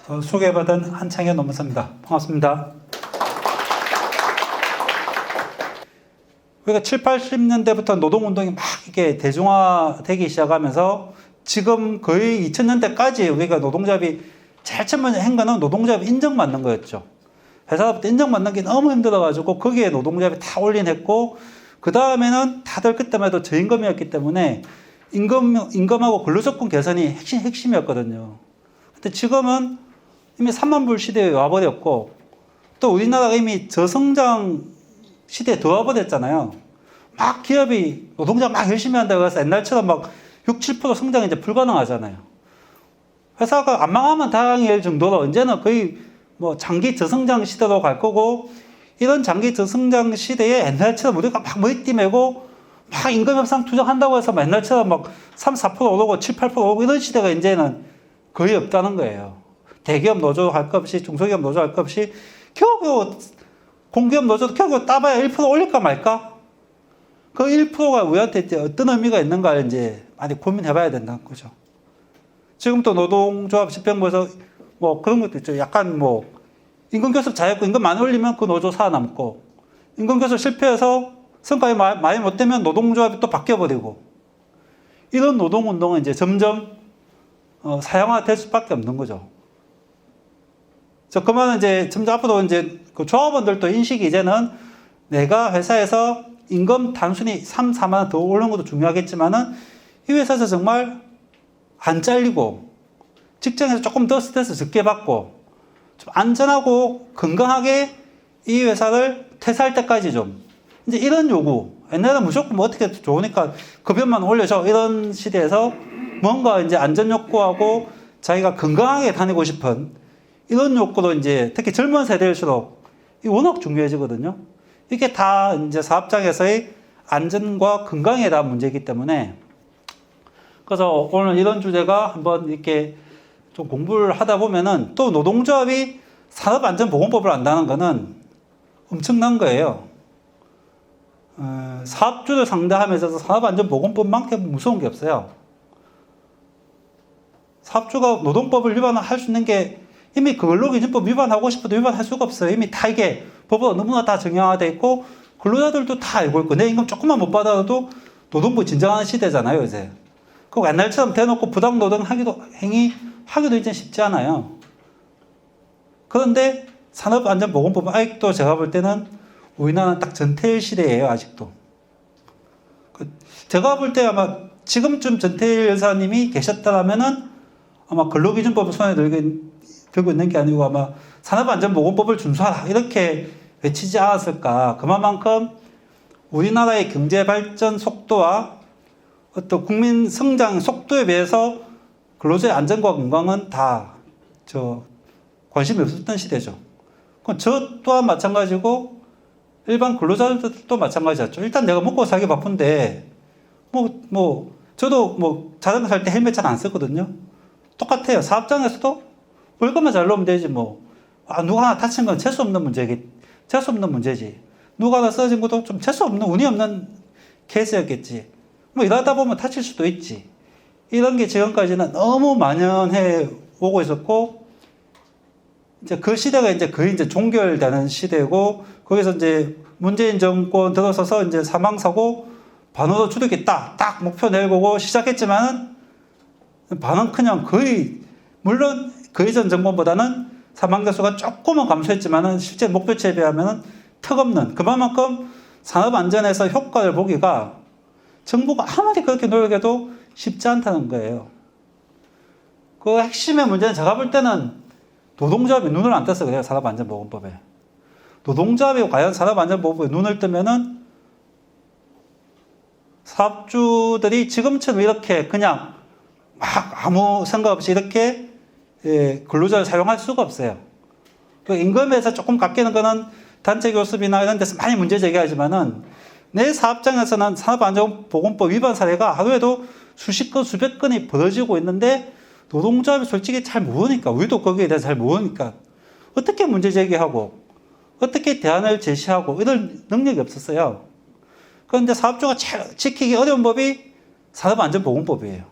소개받은 한창현 노무사입니다. 반갑습니다. 우리가 7, 80년대부터 노동운동이 막 이렇게 대중화되기 시작하면서 지금 거의 2000년대까지 우리가 노동조합이 제일 처음 한 거는 노동조합 인정받는 거였죠. 회사부터 인정받는 게 너무 힘들어가지고 거기에 노동조합이 다 올인했고, 그 다음에는 다들 그때만 해도 저임금이었기 때문에 임금하고 근로조건 개선이 핵심이었거든요. 근데 지금은 이미 3만 불 시대에 와버렸고, 또 우리나라가 이미 저성장 시대에 들어와버렸잖아요. 막 기업이 노동자 막 열심히 한다고 해서 옛날처럼 막 6, 7% 성장이 이제 불가능하잖아요. 회사가 안 망하면 다행일 정도로 이제는 거의 뭐 장기 저성장 시대로 갈 거고, 이런 장기 저성장 시대에 옛날처럼 우리가 막 머리띠 메고 막 임금 협상 투정한다고 해서 옛날처럼 막 3, 4% 오르고 7, 8% 오르고 이런 시대가 이제는 거의 없다는 거예요. 대기업 노조 할 것 없이, 중소기업 노조 할 것 없이, 겨우겨우 공기업 노조도 겨우겨우 따봐야 1% 올릴까 말까? 그 1%가 우리한테 이제 어떤 의미가 있는가 이제 많이 고민해봐야 된다는 거죠. 지금 또 노동조합 집행부에서 뭐 그런 것도 있죠. 약간 뭐 임금교섭 잘했고 임금 많이 올리면 그 노조 살아남고, 임금교섭 실패해서 성과가 많이 못 되면 노동조합이 또 바뀌어버리고, 이런 노동운동은 이제 점점 사양화될 수밖에 없는 거죠. 그러면 이제 점점 앞으로 이제 그 조합원들도 인식이 이제는 내가 회사에서 임금 단순히 3, 4만 원 더 오르는 것도 중요하겠지만은 이 회사에서 정말 안 잘리고 직장에서 조금 더 스트레스 적게 받고 좀 안전하고 건강하게 이 회사를 퇴사할 때까지 좀 이제 이런 요구. 옛날에는 무조건 뭐 어떻게 좋으니까 급여만 올려줘 이런 시대에서 뭔가 이제 안전 욕구하고 자기가 건강하게 다니고 싶은 이런 욕구도 이제 특히 젊은 세대일수록 워낙 중요해지거든요. 이게 다 이제 사업장에서의 안전과 건강에 대한 문제이기 때문에, 그래서 오늘 이런 주제가 한번 이렇게 좀 공부를 하다 보면은 또 노동조합이 산업안전보건법을 안다는 거는 엄청난 거예요. 사업주를 상대하면서 산업안전보건법만큼 무서운 게 없어요. 사업주가 노동법을 위반할 수 있는 게 이미 근로기준법 위반하고 싶어도 위반할 수가 없어요. 이미 다 이게 법으로 너무나 다 정형화되어 있고 근로자들도 다 알고 있고, 내 임금 조금만 못 받아도 노동부 진정하는 시대잖아요, 이제. 그리고 옛날처럼 대놓고 부당노동 행위 하기도 이제 쉽지 않아요. 그런데 산업안전보건법은 아직도 제가 볼 때는 우리나라는 딱 전태일 시대예요, 아직도. 제가 볼 때 아마 지금쯤 전태일 여사님이 계셨다면은 아마 근로기준법을 손에 들고 있는 게 아니고 아마 산업안전보건법을 준수하라 이렇게 외치지 않았을까. 그만큼 우리나라의 경제발전 속도와 어떤 국민 성장 속도에 비해서 근로자의 안전과 건강은 다 관심이 없었던 시대죠. 그럼 저 또한 마찬가지고 일반 근로자들도 마찬가지였죠. 일단 내가 먹고 살기 바쁜데 저도 자전거 살 때 헬멧 잘 안 쓰거든요. 똑같아요. 사업장에서도 물건만 잘 넣으면 되지 누가 하나 다친 건 재수 없는 문제지. 누가 하나 쓰러진 것도 좀 재수 없는, 운이 없는 케이스였겠지. 이러다 보면 다칠 수도 있지. 이런 게 지금까지는 너무 만연해 오고 있었고, 이제 그 시대가 이제 거의 이제 종결되는 시대고, 거기서 이제 문재인 정권 들어서서 이제 사망사고 반으로 줄이겠다. 딱 목표 내고 시작했지만은 반은 그냥 거의, 물론 그 이전 정권보다는 사망자 수가 조금은 감소했지만은 실제 목표치에 비하면은 턱없는, 그만큼 산업안전에서 효과를 보기가 정부가 아무리 그렇게 노력해도 쉽지 않다는 거예요. 그 핵심의 문제는 제가 볼 때는 노동조합이 눈을 안 떠서 그래요, 산업안전보건법에. 노동조합이 과연 산업안전보건법에 눈을 뜨면은 사업주들이 지금처럼 이렇게 그냥 막 아무 생각 없이 이렇게 근로자를 사용할 수가 없어요. 임금에서 조금 깎이는 거는 단체 교섭이나 이런 데서 많이 문제 제기하지만은 내 사업장에서는 산업안전보건법 위반 사례가 하루에도 수십 건, 수백 건이 벌어지고 있는데 노동조합이 솔직히 잘 모르니까, 우리도 거기에 대해서 잘 모르니까 어떻게 문제 제기하고 어떻게 대안을 제시하고 이런 능력이 없었어요. 그런데 사업주가 지키기 어려운 법이 산업안전보건법이에요.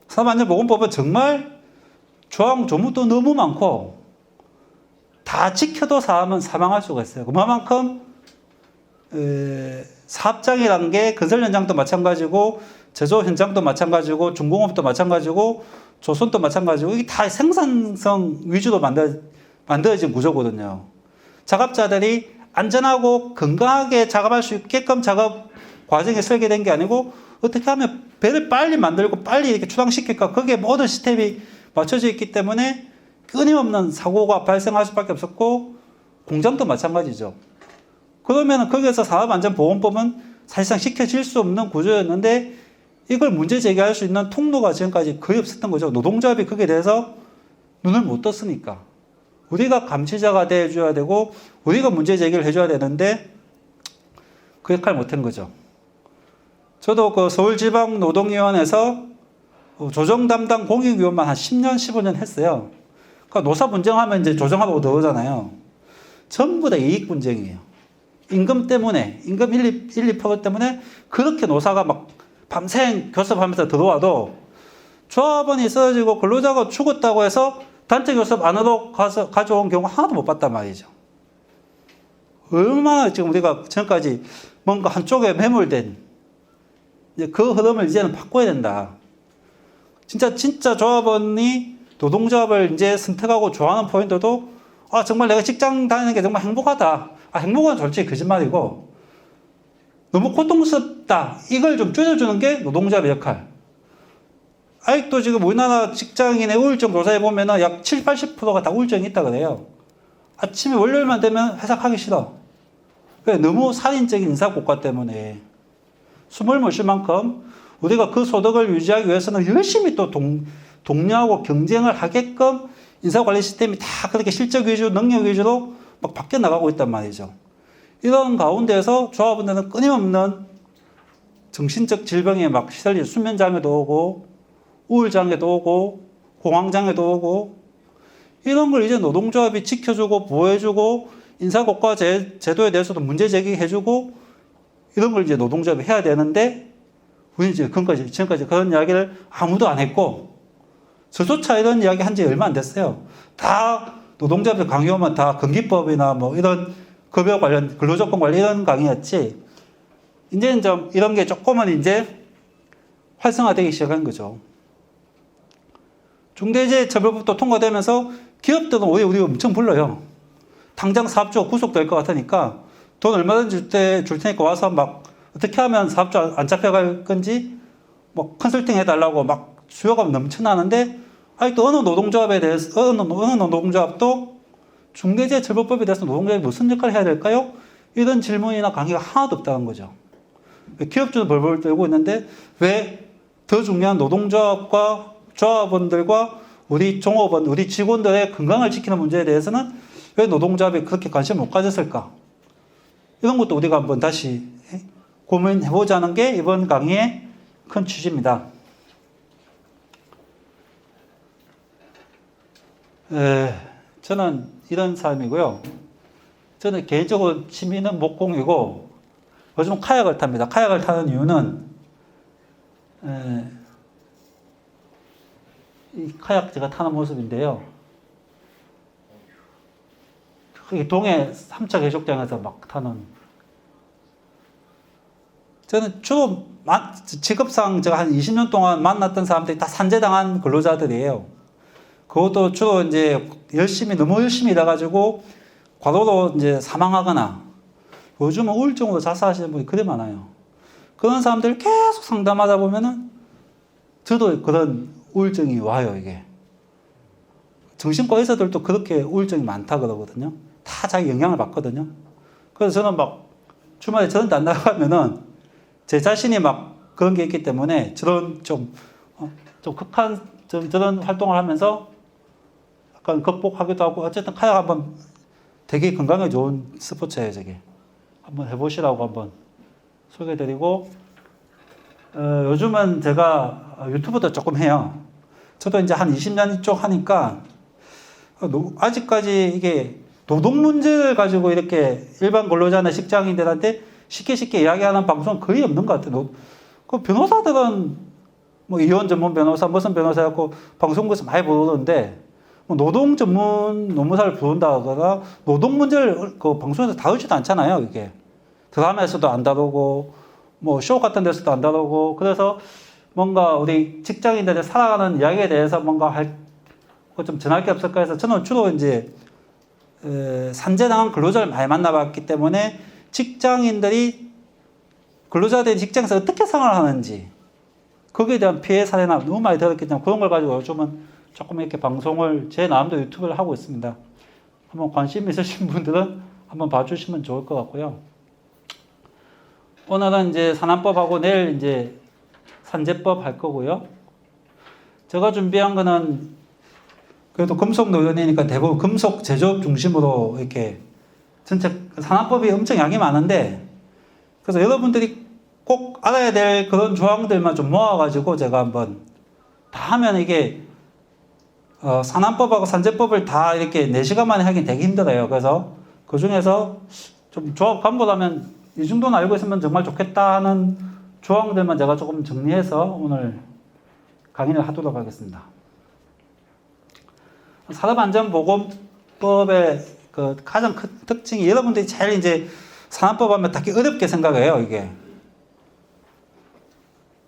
산업안전보건법은 정말 조항 조문도 너무 많고 다 지켜도 사람은 사망할 수가 있어요. 그만큼 사업장이라는 게 건설 현장도 마찬가지고 제조 현장도 마찬가지고 중공업도 마찬가지고 조선도 마찬가지고 이게 다 생산성 위주로 만들어진 구조거든요. 작업자들이 안전하고 건강하게 작업할 수 있게끔 작업 과정이 설계된 게 아니고 어떻게 하면 배를 빨리 만들고 빨리 이렇게 출항시킬까 거기에 모든 시스템이 맞춰져 있기 때문에 끊임없는 사고가 발생할 수밖에 없었고 공장도 마찬가지죠. 그러면 거기에서 산업안전보건법은 사실상 시켜질 수 없는 구조였는데 이걸 문제 제기할 수 있는 통로가 지금까지 거의 없었던 거죠. 노동조합이 거기에 대해서 눈을 못 떴으니까. 우리가 감시자가 돼줘야 되고 우리가 문제 제기를 해줘야 되는데 그 역할을 못한 거죠. 저도 그 서울지방노동위원회에서 조정 담당 공익위원만 한 10년, 15년 했어요. 그러니까 노사 분쟁하면 이제 조정하고 들어오잖아요. 전부 다 이익 분쟁이에요. 임금 때문에, 임금 1, 2% 때문에 그렇게 노사가 막 밤샘 교섭하면서 들어와도 조합원이 쓰러지고 근로자가 죽었다고 해서 단체 교섭 안으로 가져온 경우 하나도 못 봤단 말이죠. 얼마나 지금 우리가 지금까지 뭔가 한쪽에 매몰된 이제 그 흐름을 이제는 바꿔야 된다. 진짜 조합원이 노동조합을 이제 선택하고 좋아하는 포인트도 정말 내가 직장 다니는 게 정말 행복하다. 행복은 솔직히 거짓말이고 너무 고통스럽다. 이걸 좀 줄여주는 게 노동조합의 역할. 아직도 지금 우리나라 직장인의 우울증 조사해 보면 약 70, 80%가 다 우울증이 있다 그래요. 아침에 월요일만 되면 회사 가기 싫어. 왜? 너무 살인적인 인사고과 때문에. 숨을 못 쉴 만큼 우리가 그 소득을 유지하기 위해서는 열심히 또 동료하고 경쟁을 하게끔 인사관리 시스템이 다 그렇게 실적 위주, 능력 위주로 막 바뀌어 나가고 있단 말이죠. 이런 가운데서 조합원들은 끊임없는 정신적 질병에 막 시달리죠. 수면장애도 오고, 우울장애도 오고, 공황장애도 오고, 이런 걸 이제 노동조합이 지켜주고, 보호해주고, 인사고과 제도에 대해서도 문제 제기해주고, 이런 걸 이제 노동조합이 해야 되는데, 우리는 이제 지금까지 그런 이야기를 아무도 안 했고, 저조차 이런 이야기 한 지 얼마 안 됐어요. 다 노동조합에서 강요하면 다 건기법이나 뭐 이런 급여 관련, 근로조건 관련 이런 강의였지, 이제는 좀 이런 게 조금은 이제 활성화되기 시작한 거죠. 중대재해처벌법도 통과되면서 기업들은 오히려 우리가 엄청 불러요. 당장 사업주가 구속될 것 같으니까 돈 얼마든지 줄 테니까 와서 막 어떻게 하면 사업주 안 잡혀갈 건지 뭐 컨설팅 해달라고 막 수요가 넘쳐나는데 아직도 어느 노동조합에 대해서 어느 노동조합도 중대재해처벌법에 대해서 노동조합이 무슨 역할을 해야 될까요? 이런 질문이나 강의가 하나도 없다는 거죠. 기업주는 벌벌 떨고 있는데 왜 더 중요한 노동조합과 조합원들과 우리 종업원, 우리 직원들의 건강을 지키는 문제에 대해서는 왜 노동조합이 그렇게 관심을 못 가졌을까? 이런 것도 우리가 한번 다시 고민해보자는 게 이번 강의의 큰 취지입니다. 저는 이런 사람이고요. 저는 개인적으로 취미는 목공이고 요즘 카약을 탑니다. 카약을 타는 이유는 이 카약 제가 타는 모습인데요. 이 동해 3차 해수욕장에서 막 타는. 저는 주로 직업상 제가 한 20년 동안 만났던 사람들이 다 산재당한 근로자들이에요. 그것도 주로 이제 너무 열심히 일해가지고 과로로 이제 사망하거나 요즘은 우울증으로 자살하시는 분이 그리 많아요. 그런 사람들 계속 상담하다 보면은 저도 그런 우울증이 와요, 이게. 정신과 의사들도 그렇게 우울증이 많다 그러거든요. 다 자기 영향을 받거든요. 그래서 저는 막 주말에 저런데 안 나가면은 제 자신이 막 그런 게 있기 때문에 저런 좀 극한 저런 활동을 하면서 약간 극복하기도 하고 어쨌든 카약 한번 되게 건강에 좋은 스포츠예요, 저게. 한번 해보시라고 한번 소개해드리고 요즘은 제가 유튜브도 조금 해요. 저도 이제 한 20년 쪽 하니까 아직까지 이게 노동 문제를 가지고 이렇게 일반 근로자나 직장인들한테 쉽게 이야기하는 방송은 거의 없는 것 같아요. 그 변호사들은 뭐 이혼 전문 변호사, 무슨 변호사 해갖고 방송국에서 많이 부르는데, 뭐 노동 전문 노무사를 부른다거나 노동 문제를 그 방송에서 다루지도 않잖아요, 이게. 드라마에서도 안 다루고, 뭐 쇼 같은 데서도 안 다루고, 그래서 뭔가 우리 직장인들의 살아가는 이야기에 대해서 뭔가 좀 전할 게 없을까 해서 저는 주로 이제 산재당한 근로자를 많이 만나봤기 때문에 직장인들이 근로자들이 직장에서 어떻게 생활을 하는지 거기에 대한 피해 사례나 너무 많이 들었기 때문에 그런 걸 가지고 요즘은 조금 이렇게 방송을 제 나름대로 유튜브를 하고 있습니다. 한번 관심 있으신 분들은 한번 봐주시면 좋을 것 같고요. 오늘은 이제 산안법하고 내일 이제 산재법 할 거고요. 제가 준비한 거는 그래도 금속 노동이니까 대부분 금속 제조업 중심으로 이렇게 전체 산안법이 엄청 양이 많은데 그래서 여러분들이 꼭 알아야 될 그런 조항들만 좀 모아가지고 제가 한번 다 하면 이게 산안법하고 산재법을 다 이렇게 4시간 만에 하긴 되게 힘들어요. 그래서 그 중에서 좀 조합 간보라면 이 정도는 알고 있으면 정말 좋겠다 하는 조항들만 제가 조금 정리해서 오늘 강의를 하도록 하겠습니다. 산업안전보건법의 그 가장 큰 특징이 여러분들이 제일 이제 산안법 하면 되게 어렵게 생각해요, 이게.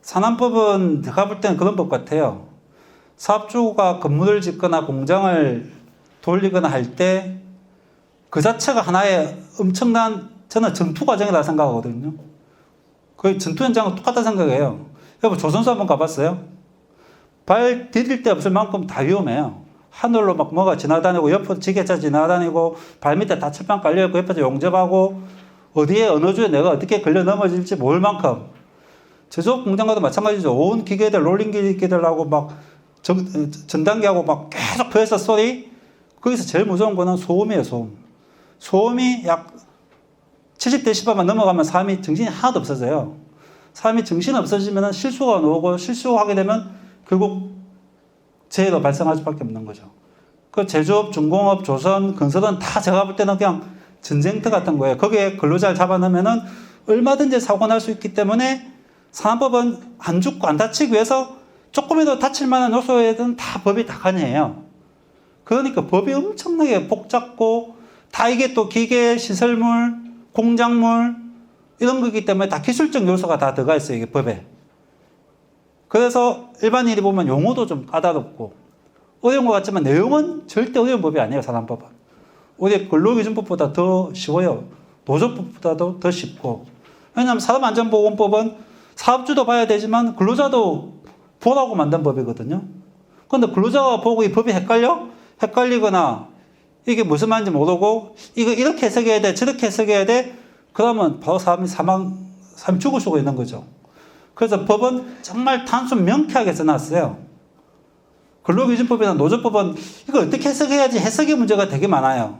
산안법은 제가 볼 때는 그런 법 같아요. 사업주가 건물을 짓거나 공장을 돌리거나 할 때 그 자체가 하나의 엄청난 저는 전투 과정이라고 생각하거든요. 거의 전투 현장과 똑같다 생각해요. 여러분 조선소 한번 가봤어요? 발 디딜 데 없을 만큼 다 위험해요. 하늘로 막 뭐가 지나다니고 옆으로 지게차 지나다니고 발 밑에 다칠판 깔려있고 옆에서 용접하고 어디에 어느 주에 내가 어떻게 걸려 넘어질지 모를 만큼 제조업 공장과도 마찬가지죠. 온 기계들 롤링 기계들하고 막 전단기하고 막 계속 프레서 소리 거기서 제일 무서운 거는 소음이에요. 소음이 약 70dB만 넘어가면 사람이 정신이 하나도 없어져요. 사람이 정신이 없어지면 실수가 나오고 실수하게 되면 결국 재해로 발생할 수밖에 없는 거죠. 그 제조업, 중공업, 조선, 건설은 다 제가 볼 때는 그냥 전쟁터 같은 거예요. 거기에 근로자를 잡아놓으면은 얼마든지 사고 날 수 있기 때문에 산업법은 안 죽고 안 다치기 위해서 조금이라도 다칠 만한 요소에는 다 법이 다 관여해요. 그러니까 법이 엄청나게 복잡고 다 이게 또 기계, 시설물, 공작물 이런 거기 때문에 다 기술적 요소가 다 들어가 있어요. 이게 법에. 그래서 일반인이 보면 용어도 좀 까다롭고 어려운 것 같지만 내용은 절대 어려운 법이 아니에요. 산안법은. 오히려 근로기준법보다 더 쉬워요. 노조법보다도 더 쉽고. 왜냐하면 산업안전보건법은 사업주도 봐야 되지만 근로자도 보라고 만든 법이거든요. 그런데 근로자가 보고 이 법이 헷갈리거나 이게 무슨 말인지 모르고 이거 이렇게 해석해야 돼 저렇게 해석해야 돼 그러면 바로 사람이 죽을 수가 있는 거죠. 그래서 법은 정말 단순 명쾌하게 써놨어요. 근로기준법이나 노조법은 이걸 어떻게 해석해야지 해석의 문제가 되게 많아요.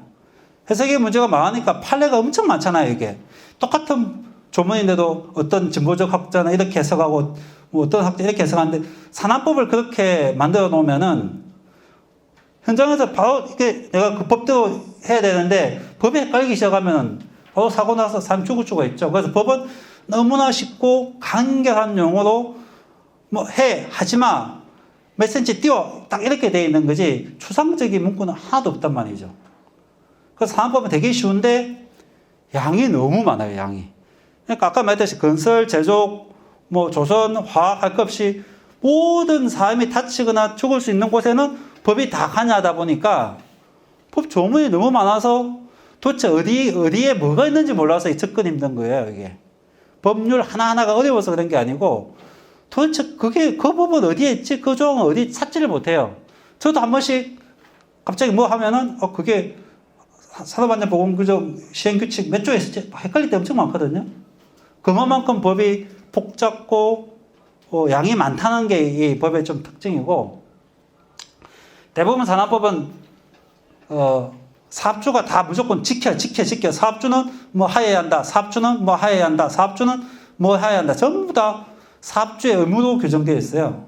해석의 문제가 많으니까 판례가 엄청 많잖아요. 이게 똑같은 조문인데도 어떤 진보적 학자는 이렇게 해석하고 뭐 어떤 학자 이렇게 해석하는데 산안법을 그렇게 만들어 놓으면은 현장에서 바로 이게 내가 그 법대로 해야 되는데 법이 헷갈리기 시작하면은 바로 사고 나서 사람 죽을 수가 있죠. 그래서 법은 너무나 쉽고 간결한 용어로 뭐 하지마, 몇 센치 띄워 딱 이렇게 돼 있는 거지 추상적인 문구는 하나도 없단 말이죠. 그래서 산안법은 되게 쉬운데 양이 너무 많아요. 양이. 그러니까 아까 말했듯이 건설, 제조업, 뭐 조선, 화학 할 것 없이 모든 사람이 다치거나 죽을 수 있는 곳에는 법이 다 관여하다 보니까 법 조문이 너무 많아서 도대체 어디에 뭐가 있는지 몰라서 접근이 힘든 거예요. 이게 법률 하나하나가 어려워서 그런 게 아니고 도대체 그 법은 어디에 있지? 그 조항은 어디 찾지를 못해요. 저도 한 번씩 갑자기 뭐 하면은 그게 산업안전보건규정 시행규칙 몇 조에 있을지 헷갈릴 때 엄청 많거든요. 그만큼 법이 복잡고 양이 많다는 게 이 법의 좀 특징이고 대부분 산안법은 사업주가 다 무조건 지켜. 사업주는 뭐 하여야 한다. 사업주는 뭐 하여야 한다. 사업주는 뭐 하여야 한다. 전부 다 사업주의 의무로 규정되어 있어요.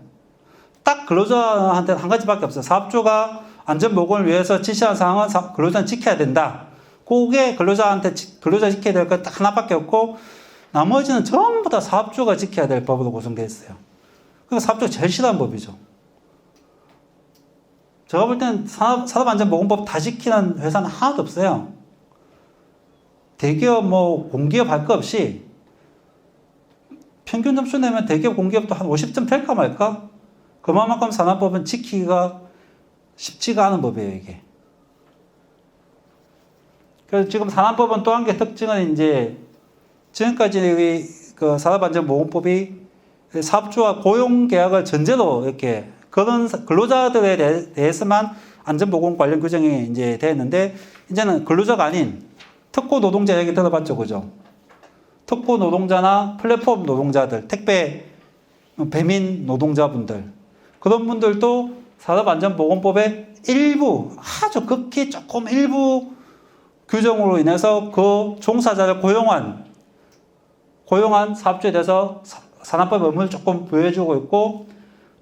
딱 근로자한테는 한 가지밖에 없어요. 사업주가 안전보건을 위해서 지시한 사항은 근로자는 지켜야 된다. 그게 근로자 지켜야 될 것 딱 하나밖에 없고 나머지는 전부 다 사업주가 지켜야 될 법으로 구성되어 있어요. 그러니까 사업주가 제일 싫어하는 법이죠. 제가 볼 때는 산업안전보건법 다 지키는 회사는 하나도 없어요. 대기업 뭐 공기업 할 거 없이 평균 점수 내면 대기업 공기업도 한 50점 될까 말까? 그만큼 산업법은 지키기가 쉽지가 않은 법이에요, 이게. 그래서 지금 산업법은 또 한 개 특징은 이제 지금까지 그 산업안전보건법이 사업주와 고용계약을 전제로 이렇게 그런 근로자들에 대해서만 안전보건 관련 규정이 이제 되었는데, 이제는 근로자가 아닌 특고 노동자 얘기 들어봤죠, 그죠? 특고 노동자나 플랫폼 노동자들, 택배, 배민 노동자분들, 그런 분들도 산업안전보건법의 일부, 아주 극히 조금 일부 규정으로 인해서 그 종사자를 고용한 사업주에 대해서 산업법 의무를 조금 부여해주고 있고,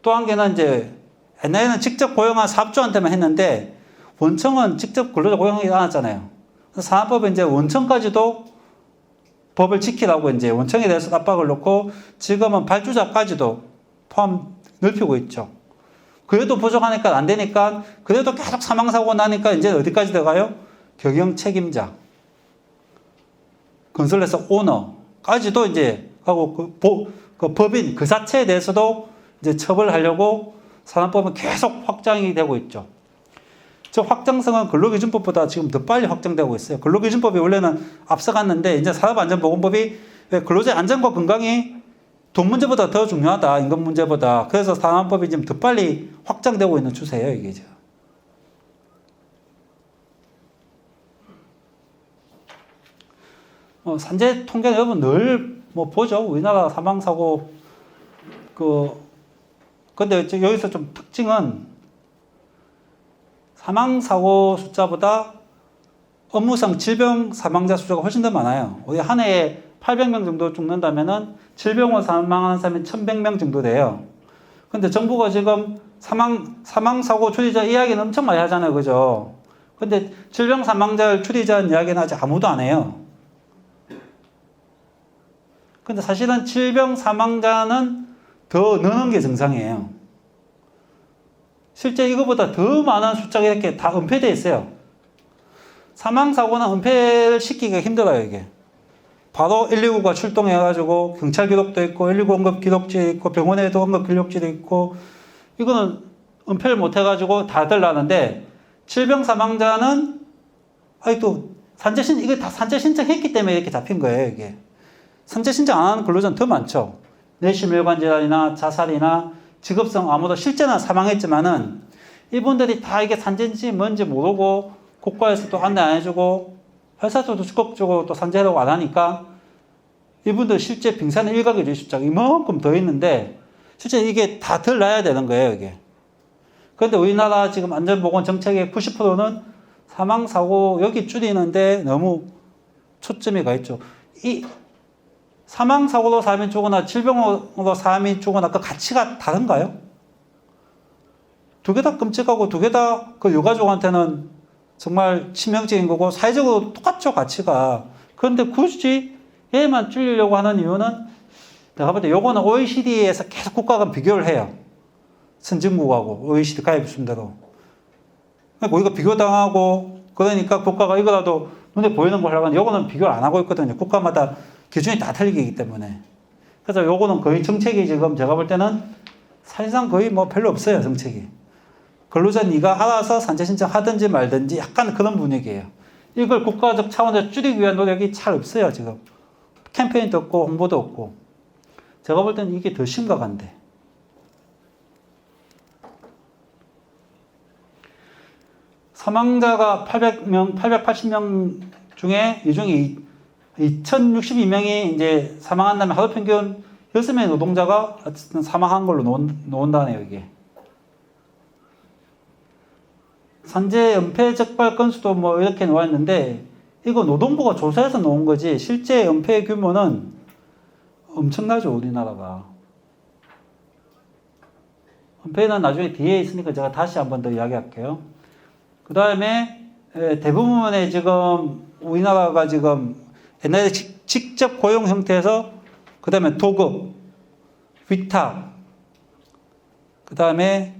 또 한 개는 이제 옛날에는 직접 고용한 사업주한테만 했는데 원청은 직접 근로자 고용하지 않았잖아요. 산업법은 이제 원청까지도 법을 지키라고 이제 원청에 대해서 압박을 놓고 지금은 발주자까지도 포함 넓히고 있죠. 그래도 부족하니까 안 되니까 그래도 계속 사망사고 나니까 이제 어디까지 들어가요? 경영 책임자, 건설회사 오너까지도 이제 하고 그 법인 그 자체에 대해서도 이제 처벌하려고 산업법은 계속 확장이 되고 있죠. 저 확장성은 근로기준법보다 지금 더 빨리 확장되고 있어요. 근로기준법이 원래는 앞서갔는데 이제 산업안전보건법이 근로자의 안전과 건강이 돈 문제보다 더 중요하다, 임금 문제보다. 그래서 산업법이 지금 더 빨리 확장되고 있는 추세예요, 이게 지금. 산재 통계 여러분 늘 뭐 보죠. 우리나라 사망사고 근데 여기서 좀 특징은 사망사고 숫자보다 업무상 질병 사망자 숫자가 훨씬 더 많아요. 우리 한 해에 800명 정도 죽는다면은 질병으로 사망하는 사람이 1100명 정도 돼요. 근데 정부가 지금 사망사고 줄이자 이야기는 엄청 많이 하잖아요. 그죠? 근데 질병 사망자를 줄이자는 이야기는 아직 아무도 안 해요. 근데 사실은 질병 사망자는 더 느는 게 정상이에요. 실제 이거보다 더 많은 숫자가 이렇게 다 은폐되어 있어요. 사망사고는 은폐를 시키기가 힘들어요, 이게. 바로 119가 출동해가지고 경찰 기록도 있고 119 응급 기록지 있고 병원에도 응급 기록지도 있고 이거는 은폐를 못해가지고 다들 나는데 질병 사망자는 아직도 이거 다 산재 신청했기 때문에 이렇게 잡힌 거예요, 이게. 산재 신청 안 하는 근로자는 더 많죠. 뇌심혈관 질환이나 자살이나 직업성 암으로 실제는 사망했지만은 이분들이 다 이게 산재인지 뭔지 모르고 국가에서 또 안내 안 해주고 회사들도 적극적으로 또 산재라고 안 하니까 이분들 실제 빙산의 일각의 숫자가 이만큼 더 있는데 실제 이게 다 덜 나야 되는 거예요, 이게. 그런데 우리나라 지금 안전보건 정책의 90%는 사망사고 여기 줄이는데 너무 초점이 가 있죠. 이 사망사고로 사람이 죽거나 질병으로 사람이 죽거나 그 가치가 다른가요? 두 개 다 끔찍하고 두 개 다 그 유가족한테는 정말 치명적인 거고 사회적으로 똑같죠, 가치가. 그런데 굳이 얘만 줄이려고 하는 이유는 내가 볼 때 요거는 OECD에서 계속 국가가 비교를 해요. 선진국하고 OECD 가입 순대로. 그러니까 우리가 비교당하고 그러니까 국가가 이거라도 눈에 보이는 걸 하려고 하는데 요거는 비교를 안 하고 있거든요. 국가마다 기준이 다 틀리기 때문에. 그래서 요거는 거의 정책이 지금 제가 볼 때는 사실상 거의 뭐 별로 없어요, 정책이. 근로자 네가 알아서 산재 신청하든지 말든지 약간 그런 분위기예요. 이걸 국가적 차원에서 줄이기 위한 노력이 잘 없어요, 지금. 캠페인도 없고 홍보도 없고. 제가 볼 때는 이게 더 심각한데. 사망자가 880명 중에 이 중에 2062명이 이제 사망한다면 하루 평균 6명의 노동자가 어쨌든 사망한 걸로 놓은다네요, 이게. 산재 은폐 적발 건수도 뭐 이렇게 나와 있는데 이거 노동부가 조사해서 놓은 거지 실제 은폐 규모는 엄청나죠, 우리나라가. 은폐는 나중에 뒤에 있으니까 제가 다시 한 번 더 이야기할게요. 그 다음에 대부분의 지금 우리나라가 지금 옛날에 직접 고용 형태에서 그 다음에 도급, 위탁, 그 다음에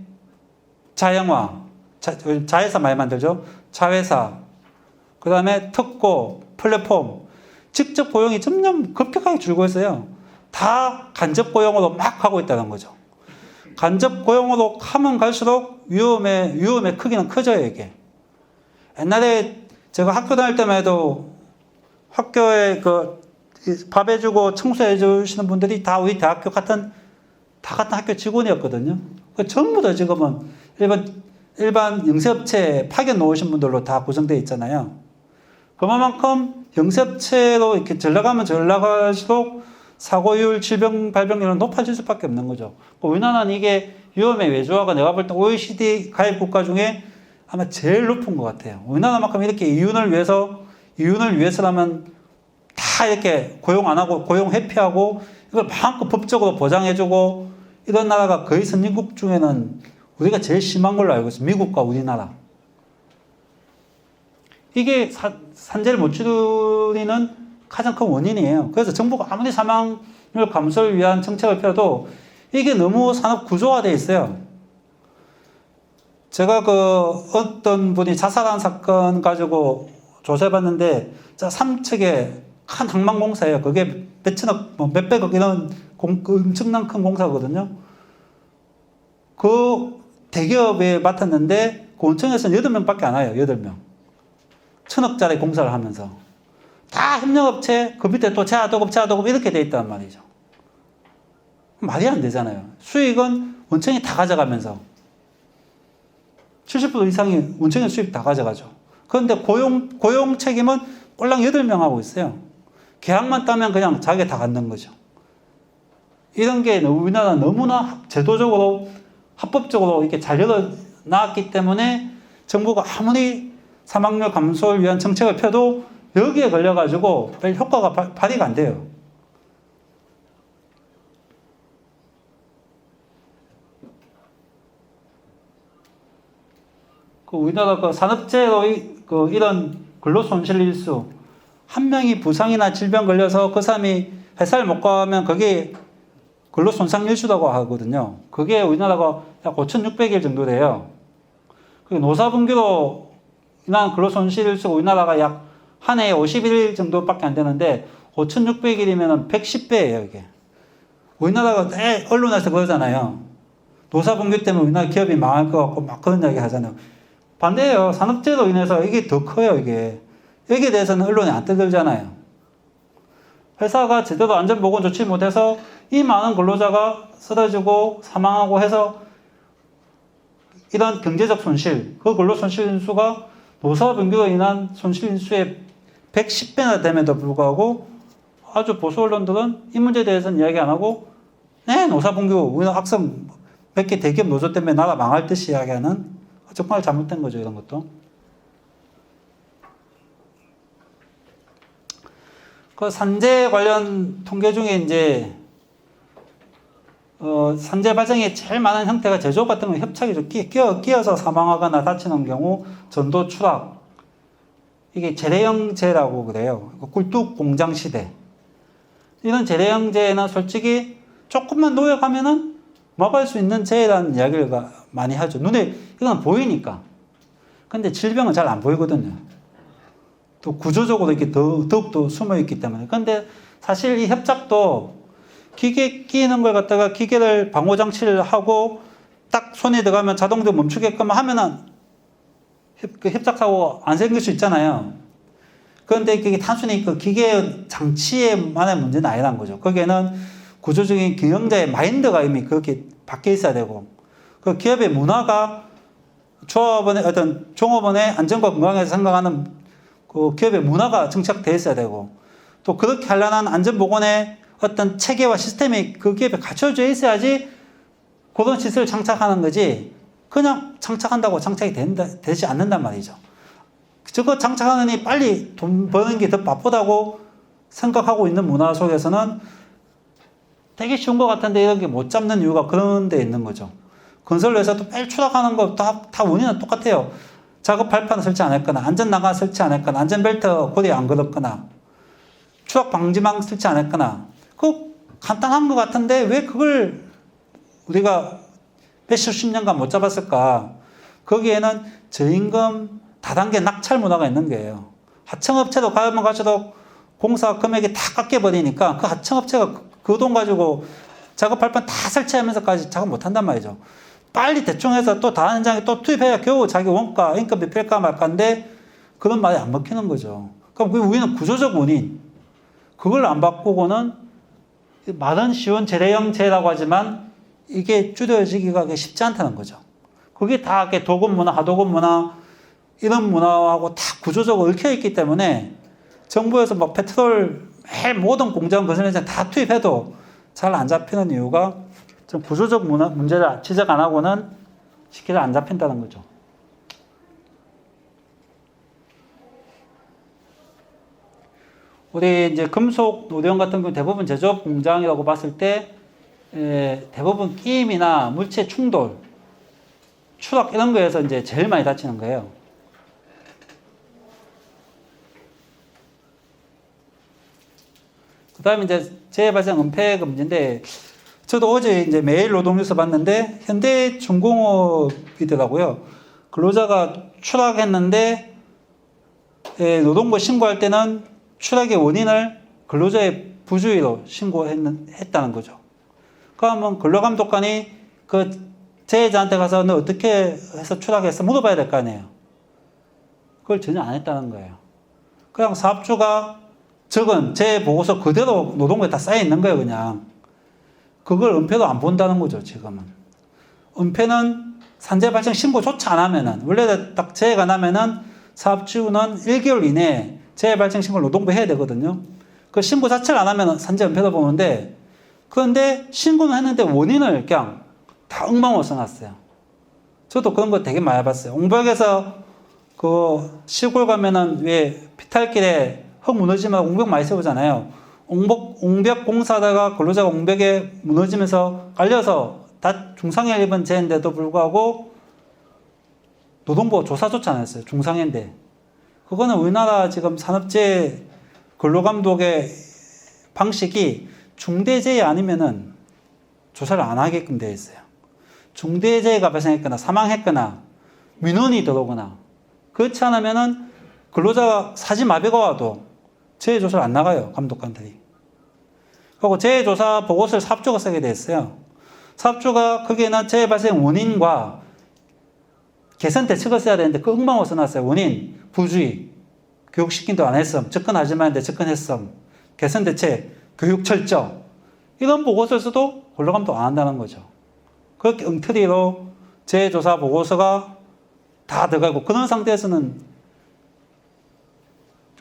자영화, 자회사 많이 만들죠. 자회사, 그 다음에 특고, 플랫폼, 직접 고용이 점점 급격하게 줄고 있어요. 다 간접 고용으로 막 하고 있다는 거죠. 간접 고용으로 하면 갈수록 위험의 크기는 커져요, 이게. 옛날에 제가 학교 다닐 때만 해도 학교에 밥 해주고 청소해 주시는 분들이 다 우리 대학교 다 같은 학교 직원이었거든요. 전부 다 지금은 일반 영세업체 파견 놓으신 분들로 다 구성되어 있잖아요. 그만큼 영세업체로 이렇게 전락갈수록 사고율, 질병 발병률은 높아질 수밖에 없는 거죠. 우리나라는 이게 위험의 외조화가 내가 볼 때 OECD 가입 국가 중에 아마 제일 높은 것 같아요. 우리나라만큼 이렇게 이윤을 위해서라면 다 이렇게 고용 안 하고 고용 회피하고 이걸 마음껏 법적으로 보장해주고 이런 나라가 거의 선진국 중에는 우리가 제일 심한 걸로 알고 있어요. 미국과 우리나라. 이게 산재를 못 줄이는 가장 큰 원인이에요. 그래서 정부가 아무리 사망률 감소를 위한 정책을 펴도 이게 너무 산업 구조화되어 있어요. 제가 어떤 분이 자살한 사건 가지고 조사해봤는데, 삼척에 큰 항만공사예요. 그게 몇천억, 몇백억 이런 엄청난 큰 공사거든요. 그 대기업에 맡았는데, 그 원청에서는 8명밖에 안 와요. 8명. 1,000억짜리 공사를 하면서. 다 협력업체, 그 밑에 또 제하도급 이렇게 돼 있단 말이죠. 말이 안 되잖아요. 수익은 원청이 다 가져가면서. 70% 이상이 원청의 수입 다 가져가죠. 그런데 고용 책임은 꼴랑 8명 하고 있어요. 계약만 따면 그냥 자기가 다 갖는 거죠. 이런 게 우리나라는 너무나 제도적으로, 합법적으로 이렇게 잘 열어놨기 때문에 정부가 아무리 사망률 감소를 위한 정책을 펴도 여기에 걸려가지고 별 효과가 발휘가 안 돼요. 우리나라 산업재해로 이런 근로손실 일수, 한 명이 부상이나 질병 걸려서 그 사람이 회사를 못 가면 그게 근로손상 일수라고 하거든요. 그게 우리나라가 약 5,600일 정도 돼요. 노사분기로 인한 근로손실 일수가 우리나라가 약 한 해에 51일 정도밖에 안 되는데 5,600일이면 110배예요, 이게. 우리나라가 언론에서 그러잖아요. 노사분기 때문에 우리나라 기업이 망할 것 같고 막 그런 이야기 하잖아요. 반대예요. 산업재해로 인해서 이게 더 커요, 이게. 여기에 대해서는 언론이 안 떠들잖아요. 회사가 제대로 안전보건 조치 못해서 이 많은 근로자가 쓰러지고 사망하고 해서 이런 경제적 손실, 그 근로손실 수가 노사분기로 인한 손실 수의 110배나 됨에도 불구하고 아주 보수 언론들은 이 문제에 대해서는 이야기 안 하고 노사분기 우리나라 악성 몇 개 대기업 노조 때문에 나라 망할 듯이 이야기하는 정말 잘못된 거죠, 이런 것도. 산재 관련 통계 중에 이제 산재 발생의 제일 많은 형태가 제조업 같은 거 협착이죠. 끼어서 사망하거나 다치는 경우 전도 추락. 이게 재래형재라고 그래요. 꿀뚝 공장 시대. 이런 재래형재는 솔직히 조금만 노력하면은 막을 수 있는 재해라는 이야기를 많이 하죠. 눈에 이건 보이니까. 근데 질병은 잘 안 보이거든요. 또 구조적으로 이렇게 더욱더 숨어 있기 때문에. 근데 사실 이 협착도 기계 끼는 걸 갖다가 기계를 방호장치를 하고 딱 손에 들어가면 자동적으로 멈추게끔 하면은 협착사고 안 생길 수 있잖아요. 그런데 그게 단순히 기계 장치에만의 문제는 아니란 거죠. 거기에는 구조적인 경영자의 마인드가 이미 그렇게 바뀌어 있어야 되고, 그 기업의 문화가 종업원의 안전과 건강에서 생각하는 그 기업의 문화가 정착되어 있어야 되고, 또 그렇게 하려는 안전보건의 어떤 체계와 시스템이 그 기업에 갖춰져 있어야지 그런 시설을 장착하는 거지, 그냥 장착한다고 장착이 되지 않는단 말이죠. 저거 장착하느니 빨리 돈 버는 게 더 바쁘다고 생각하고 있는 문화 속에서는 되게 쉬운 것 같은데 이런 게 못 잡는 이유가 그런 데 있는 거죠. 건설회사도 빨리 추락하는 거 다 원인은 똑같아요. 작업 발판 설치 안 했거나, 안전나가 설치 안 했거나, 안전벨트 고리 안 걸었거나, 추락 방지망 설치 안 했거나, 간단한 것 같은데 왜 그걸 우리가 몇십 년간 못 잡았을까? 거기에는 저임금 다단계 낙찰 문화가 있는 거예요. 하청업체도 가면 갈수록 공사 금액이 다 깎여버리니까 그 하청업체가 그 돈 가지고 작업할 뻔 다 설치하면서까지 작업 못 한단 말이죠. 빨리 대충 해서 또 다른 현장에 또 투입해야 겨우 자기 원가, 인건비 뺄까 말까인데 그런 말이 안 먹히는 거죠. 그럼 우리는 구조적 원인, 그걸 안 바꾸고는 말은 쉬운 재래형제라고 하지만 이게 줄여지기가 쉽지 않다는 거죠. 그게 다 도급 문화, 하도급 문화, 이런 문화하고 다 구조적으로 얽혀있기 때문에 정부에서 막 페트롤 매일 모든 공장, 건설현장 다 투입해도 잘 안 잡히는 이유가 좀 구조적 문제를 지적 안 하고는 쉽게 안 잡힌다는 거죠. 우리 이제 금속 노령 같은 경우 대부분 제조업 공장이라고 봤을 때 대부분 끼임이나 물체 충돌, 추락 이런 거에서 이제 제일 많이 다치는 거예요. 그 다음에 이제 재해 발생 은폐 금지인데, 저도 어제 이제 매일 노동뉴스 봤는데, 현대중공업이더라고요. 근로자가 추락했는데, 노동부 신고할 때는 추락의 원인을 근로자의 부주의로 신고했다는 거죠. 그러면 근로감독관이 그 재해자한테 가서 너 어떻게 해서 추락했어? 물어봐야 될 거 아니에요. 그걸 전혀 안 했다는 거예요. 그냥 사업주가 적은 재해 보고서 그대로 노동부에 다 쌓여 있는 거예요, 그냥. 그걸 은폐도 안 본다는 거죠, 지금은. 은폐는 산재 발생 신고조차 안 하면은, 원래 딱 재해가 나면은 사업주는 1개월 이내에 재해 발생 신고를 노동부에 해야 되거든요. 그 신고 자체를 안 하면 산재 은폐도 보는데, 그런데 신고는 했는데 원인을 그냥 다 엉망으로 써놨어요. 저도 그런 거 되게 많이 해봤어요. 옹벽에서 그 시골 가면은 왜 피탈길에 흙 무너지면 옹벽 많이 세우잖아요. 옹벽 공사하다가 근로자가 옹벽에 무너지면서 깔려서 다 중상해 입은 재인데도 불구하고 노동부가 조사조차 안 했어요. 중상해인데. 그거는 우리나라 지금 산업재해 근로감독의 방식이 중대재해 아니면은 조사를 안 하게끔 되어 있어요. 중대재해가 발생했거나 사망했거나 민원이 들어오거나 그렇지 않으면은 근로자가 사지마비가 와도 재해조사를 안 나가요, 감독관들이. 그리고 재해조사 보고서를 사업주가 쓰게 돼 있어요. 사업주가 거기에는 재해 발생 원인과 개선 대책을 써야 되는데 그 엉망으로 써놨어요. 원인, 부주의, 교육시킨도 안 했음, 접근하지 말는데 접근했음, 개선 대책, 교육 철저, 이런 보고서를 써도 근로감독 안 한다는 거죠. 그렇게 엉터리로 재해조사 보고서가 다 들어가고, 그런 상태에서는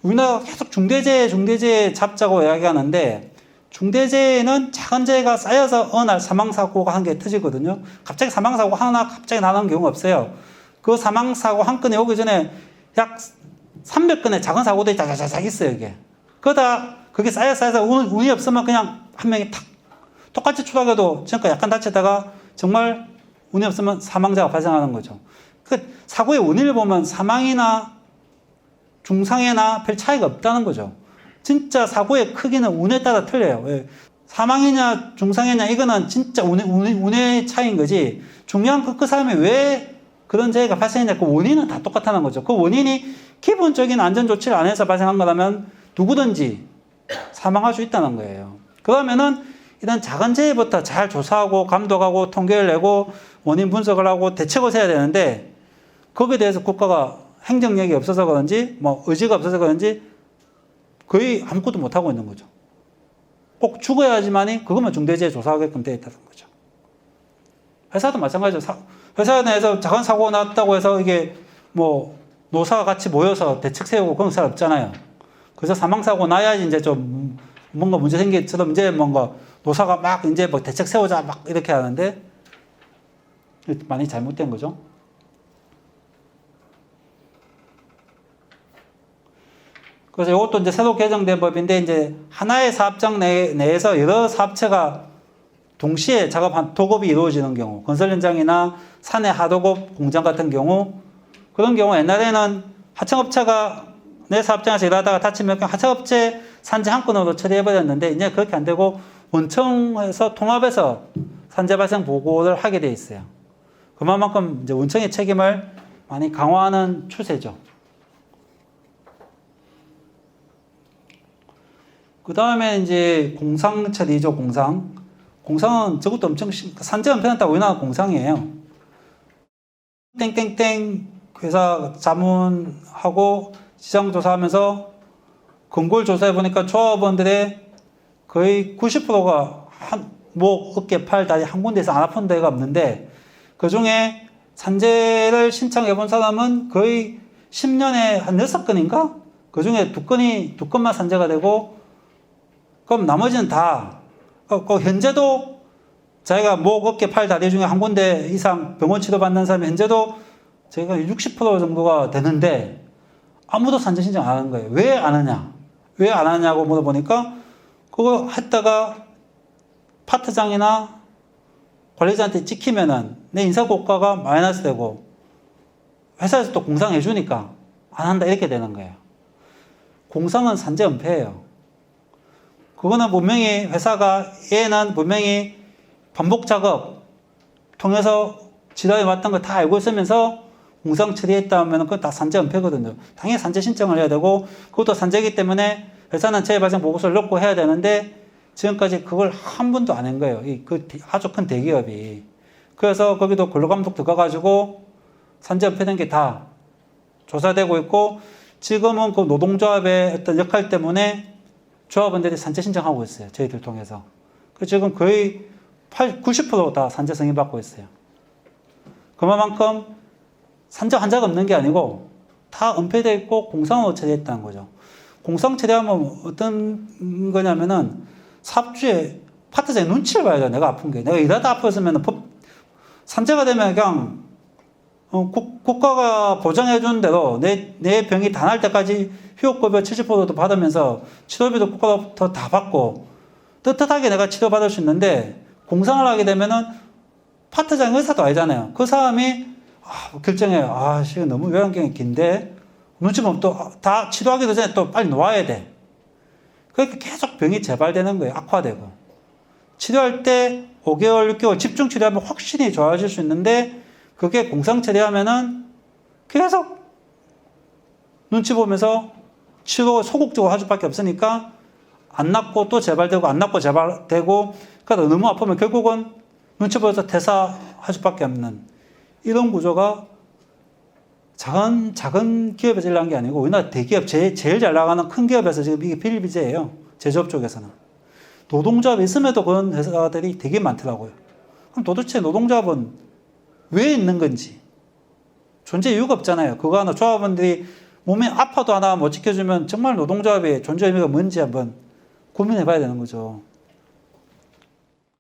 우리나라가 계속 중대재해 잡자고 이야기하는데, 중대재해는 작은 재해가 쌓여서 어느 날 사망사고가 한 개 터지거든요. 갑자기 사망사고 하나 갑자기 나는 경우가 없어요. 그 사망사고 한 건이 오기 전에 약 300건의 작은 사고들이 자자자작 있어요, 이게. 그러다 그게 쌓여서 운이 없으면 그냥 한 명이 탁, 똑같이 추락해도 지금까지 약간 다치다가 정말 운이 없으면 사망자가 발생하는 거죠. 그 사고의 원인을 보면 사망이나 중상해나 별 차이가 없다는 거죠. 진짜 사고의 크기는 운에 따라 틀려요. 사망이냐 중상해냐 이거는 진짜 운의 차이인 거지, 중요한 그 사람이 왜 그런 재해가 발생했냐, 그 원인은 다 똑같다는 거죠. 그 원인이 기본적인 안전조치를 안 해서 발생한 거라면 누구든지 사망할 수 있다는 거예요. 그러면은 이런 작은 재해부터 잘 조사하고 감독하고 통계를 내고 원인 분석을 하고 대책을 세워야 되는데, 거기에 대해서 국가가 행정력이 없어서 그런지 뭐 의지가 없어서 그런지 거의 아무것도 못하고 있는 거죠. 꼭 죽어야지만이 그것만 중대재해 조사하게끔 되어 있다는 거죠. 회사도 마찬가지죠. 회사 내에서 작은 사고 났다고 해서 이게 뭐 노사가 같이 모여서 대책 세우고 그런 사람 없잖아요. 그래서 사망사고 나야지 이제 좀 뭔가 문제 생기처럼 이제 뭔가 노사가 막 이제 뭐 대책 세우자 막 이렇게 하는데 많이 잘못된 거죠. 그래서 이것도 이제 새로 개정된 법인데, 이제 하나의 사업장 내에서 여러 사업체가 동시에 도급이 이루어지는 경우, 건설 현장이나 산의 하도급 공장 같은 경우, 그런 경우 옛날에는 하청업체가 내 사업장에서 일하다가 다치면 하청업체 산재 한 건으로 처리해버렸는데, 이제 그렇게 안 되고 원청에서 통합해서 산재 발생 보고를 하게 돼 있어요. 그만큼 이제 원청의 책임을 많이 강화하는 추세죠. 그 다음에 이제 공상 처리죠, 공상. 공상은 저것도 엄청, 산재 은폐한다고 우리나라 공상이에요. 땡땡땡 회사 자문하고 시장조사하면서 근거를 조사해보니까 조합원들의 거의 90%가 목, 어깨, 팔, 다리 한 군데에서 안 아픈 데가 없는데 그 중에 산재를 신청해본 사람은 거의 10년에 한 6건인가? 그 중에 2건만 산재가 되고 그럼 나머지는 다 현재도 자기가 목, 어깨, 팔, 다리 중에 한 군데 이상 병원 치료받는 사람이 현재도 저희가 60% 정도가 되는데 아무도 산재 신청 안 하는 거예요. 왜 안 하냐? 왜 안 하냐고 물어보니까 그거 했다가 파트장이나 관리자한테 찍히면은 내 인사고과가 마이너스 되고 회사에서 또 공상해 주니까 안 한다 이렇게 되는 거예요. 공상은 산재 은폐예요. 그거는 분명히 회사가 얘는 분명히 반복 작업 통해서 지도에 왔던 거 다 알고 있으면서 공상 처리했다 하면 그건 다 산재 은폐거든요. 당연히 산재 신청을 해야 되고 그것도 산재이기 때문에 회사는 재해 발생 보고서를 넣고 해야 되는데 지금까지 그걸 한 번도 안 한 거예요. 그 아주 큰 대기업이. 그래서 거기도 근로감독 들어가가지고 산재 은폐된 게 다 조사되고 있고 지금은 그 노동조합의 어떤 역할 때문에 조합원들이 산재 신청하고 있어요. 저희들 통해서. 그 지금 거의 90% 다 산재 승인받고 있어요. 그만큼 산재 환자가 없는 게 아니고 다 은폐되어 있고 공상으로 처리했다는 거죠. 공상 처리하면 어떤 거냐면은 사업주의 파트장의 눈치를 봐야 돼. 내가 아픈 게. 내가 일하다 아팠으면 산재가 되면 그냥 국가가 보장해 주는 대로 내 병이 다 날 때까지 휴업급여 70%도 받으면서 치료비도 국가로부터 다 받고 떳떳하게 내가 치료받을 수 있는데 공상을 하게 되면은 파트장 의사도 아니잖아요. 그 사람이 결정해요. 지금 너무 요양경이 긴데 눈치 보면 또 다 치료하기도 전에 또 빨리 놓아야 돼. 그러니까 계속 병이 재발되는 거예요. 악화되고. 치료할 때 5개월, 6개월 집중 치료하면 확실히 좋아질 수 있는데 그게 공상 처리하면은 계속 눈치 보면서 치료 소극적으로 할 수밖에 없으니까 안 낫고 또 재발되고 안 낫고 재발되고 그러니까 너무 아프면 결국은 눈치 보여서 퇴사할 수밖에 없는 이런 구조가 작은 기업에서 일어난 게 아니고 우리나라 대기업 제일 잘 나가는 큰 기업에서 지금 이게 비일비재예요. 제조업 쪽에서는. 노동조합이 있음에도 그런 회사들이 되게 많더라고요. 그럼 도대체 노동조합은 왜 있는 건지 존재 이유가 없잖아요. 그거 하나 조합원들이 몸이 아파도 하나 못 지켜주면 정말 노동조합의 존재 의미가 뭔지 한번 고민해 봐야 되는 거죠.